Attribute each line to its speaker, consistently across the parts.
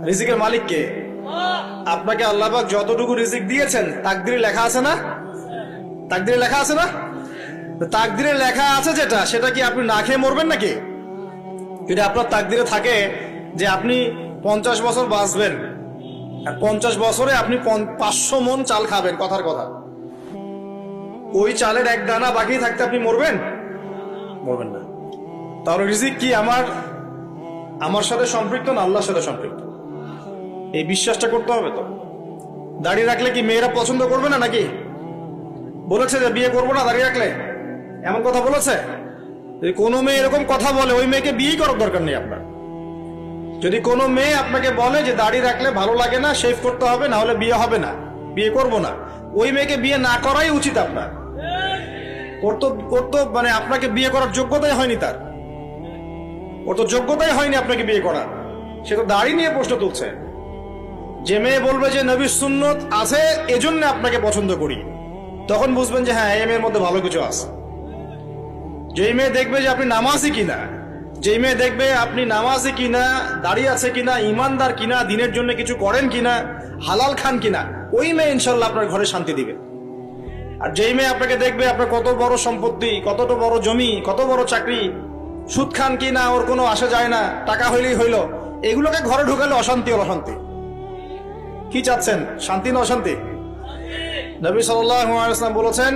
Speaker 1: রিজিকের মালিক কে? আপনাকে আল্লাহ পাক যতটুকু রিজিক দিয়েছেন তাকদিরে লেখা আছে না? তাকদিরে লেখা আছে না? তাকদিরে লেখা আছে যেটা, সেটা কি আপনি না খেয়ে মরবেন নাকি? যদি আপনার তাকদিরে থাকে যে আপনি 50 বছর বাঁচবেন, আর 50 বছরে আপনি 500 মন চাল খাবেন, কথার কথা, ওই চালের এক দানা বাকি থাকতে আপনি মরবেন? মরবেন না। তাহলে রিজিক কি আমার সাথে সম্পৃক্ত না আল্লাহর সাথে সম্পৃক্ত? এই বিশ্বাসটা করতে হবে। তো দাড়ি রাখলে কি মেয়েরা পছন্দ করবে না নাকি? বলেছে যে বিয়ে করবো না দাড়ি রাখলে, এমন কথা বলেছে? যদি কোনো মেয়ে এরকম কথা বলে, ওই মেয়েকে বিয়ে করার দরকার নেই আপনার। যদি কোনো মেয়ে আপনাকে বলে যে দাড়ি রাখলে ভালো লাগে না, শেভ করতে হবে, না হলে বিয়ে হবে না, বিয়ে করব না, ওই মেয়েকে বিয়ে না করাই উচিত আপনার। ওর তো মানে আপনাকে বিয়ে করার যোগ্যতাই হয়নি, ওর তো যোগ্যতাই হয়নি আপনাকে বিয়ে করার। সে তো দাড়ি নিয়ে প্রশ্ন তুলছে। যে মেয়ে বলবে যে নবীর সুন্নত আছে এজন্য আপনাকে পছন্দ করি, তখন বুঝবেন যে হ্যাঁ, এই মেয়ের মধ্যে ভালো কিছু আছে। যেই মেয়ে দেখবে যে আপনি নামাজি কিনা, যেই মেয়ে দেখবে আপনি নামাজি কিনা, দাঁড়িয়ে আছে কিনা, ইমানদার কিনা, দিনের জন্য কিছু করেন কিনা, হালাল খান কিনা, ওই মেয়ে ইনশাল্লাহ আপনার ঘরে শান্তি দিবে। আর যেই মেয়ে আপনাকে দেখবে আপনার কত বড় সম্পত্তি, কতটা বড় জমি, কত বড় চাকরি, সুদ খান কিনা ওর কোনো আসা যায় না, টাকা হইলেই হইল, এগুলোকে ঘরে ঢুকালে অশান্তি আর অশান্তি। কি চাচ্ছেন, শান্তি না অশান্তি? নবী সাল্লাল্লাহু আলাইহি ওয়াসাল্লাম বলেছেন,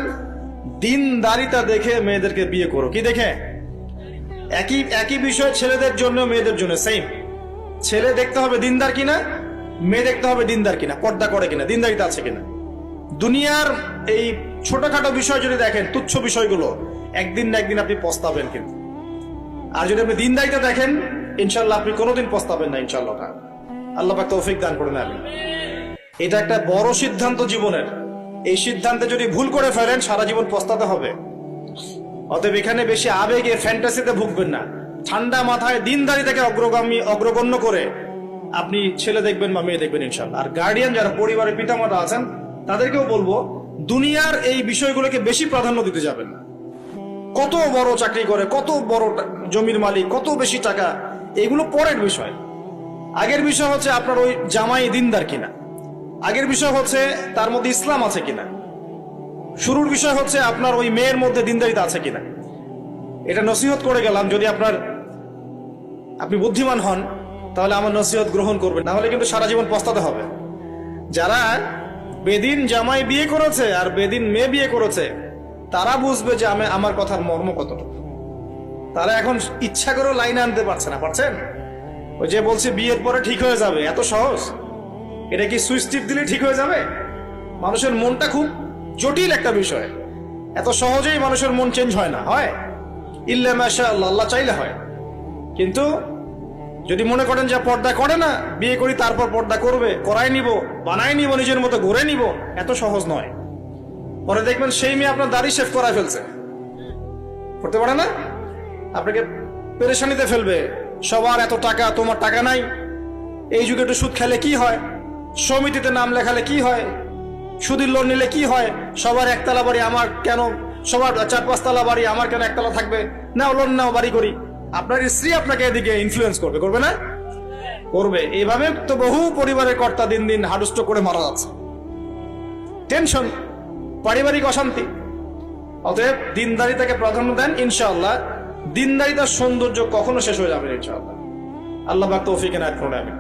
Speaker 1: দিনদারিতা দেখে মেয়েদেরকে বিয়ে করো। কি দেখে? একই বিষয় ছেলেদের জন্য মেয়েদের জন্য সেম। ছেলে দেখতে হবে দিনদার কিনা, মেয়ে দেখতে হবে দিনদার কিনা, পর্দা করে কিনা, দিনদারিতা আছে কিনা। দুনিয়ার এই ছোটখাটো বিষয় যদি দেখেন, তুচ্ছ বিষয়গুলো, একদিন না একদিন আপনি পস্তাবেন কিন্তু। আর যদি আপনি দিনদারিতা দেখেন, ইনশাল্লাহ আপনি কোনোদিন পস্তাবেন না ইনশাল্লাহ। আল্লাহ পাক তৌফিক দান করেন। আমি এটা একটা বড় সিদ্ধান্ত জীবনের। এই সিদ্ধান্তে যদি ভুল করে ফেলেন, সারা জীবন পস্তাতে হবে। অতএব এখানে বেশি আবেগে ফ্যান্টাসিতে ভুগবেন না। ঠান্ডা মাথায় দিনদারিতাকে অগ্রগণ্য করে আপনি ছেলে দেখবেন বা মেয়ে দেখবেন ইনশাল্লাহ। আর গার্ডিয়ান যারা পরিবারের পিতামাতা আছেন, তাদেরকেও বলবো, দুনিয়ার এই বিষয়গুলোকে বেশি প্রাধান্য দিতে যাবেন না। কত বড় চাকরি করে, কত বড় জমির মালিক, কত বেশি টাকা, এগুলো পরের বিষয়। আগের বিষয় হচ্ছে আপনার ওই জামাই দিনদার কিনা, আগের বিষয় হচ্ছে তার মধ্যে ইসলাম আছে কিনা, শুরুর বিষয় হচ্ছে আপনার ওই মেয়ের মধ্যে দিনদারিতা আছে কিনা। এটা নসিহত করে গেলাম। যদি আপনি বুদ্ধিমান হন, তাহলে আমার নসিহত গ্রহণ করবেন, না হলে কিন্তু সারা জীবন পস্তাতে হবে। যারা বেদিন জামাই বিয়ে করেছে আর বেদিন মেয়ে বিয়ে করেছে, তারা বুঝবে যে আমার কথার মর্ম কতটুকু। তারা এখন ইচ্ছা করেও লাইনে আনতে পারছে না। পারছেন? ওই যে বলছে বিয়ের পরে ঠিক হয়ে যাবে, এত সহজ? এটা কি সুইচ টিপ দিলে ঠিক হয়ে যাবে? মানুষের মনটা খুব জটিল একটা বিষয়। এত সহজেই মানুষের মন চেঞ্জ হয় না। হয় ইল্লা মাশাআল্লাহ, আল্লাহ চাইলে হয়। কিন্তু যদি মনে করেন যে পর্দা করে না, বিয়ে করি তারপর পর্দা করবে, করাই নিব, বানাই নিব, নিজের মতো গড়ে নিব, এত সহজ নয়। পরে দেখবেন সেই মেয়ে আপনার দাড়ি শেভ করায় ফেলছে, করতে পারে না, আপনাকে পেরেশানিতে ফেলবে। সবার এত টাকা, তোমার টাকা নাই। এই যুগে একটু সুদ খেলে কি হয়, সমিতিতে নাম লেখালে কি হয়, সুদের লোন নিলে কি হয়, সবার একতলা বাড়ি, আমার কেন, সবার 4-5 তলা বাড়ি, আমার কেন একতলা থাকবে, নাও লোন নাও, বাড়ি করি। আপনার স্ত্রী আপনাকে এদিকে ইনফ্লুয়েন্স করবে, করবে না? করবে। এইভাবে তো বহু পরিবারের কর্তা দিন দিন হাডুষ্ট করে মারা যাচ্ছে। টেনশন, পারিবারিক অশান্তি। অতএব দিনদারিতাকে প্রাধান্য দেন ইনশাআল্লাহ। দিনদারিতার সৌন্দর্য কখনো শেষ হয়ে যাবে ইনশাআল্লাহ। আল্লাহ পাক তৌফিক এনায়েত করুন। আমিন।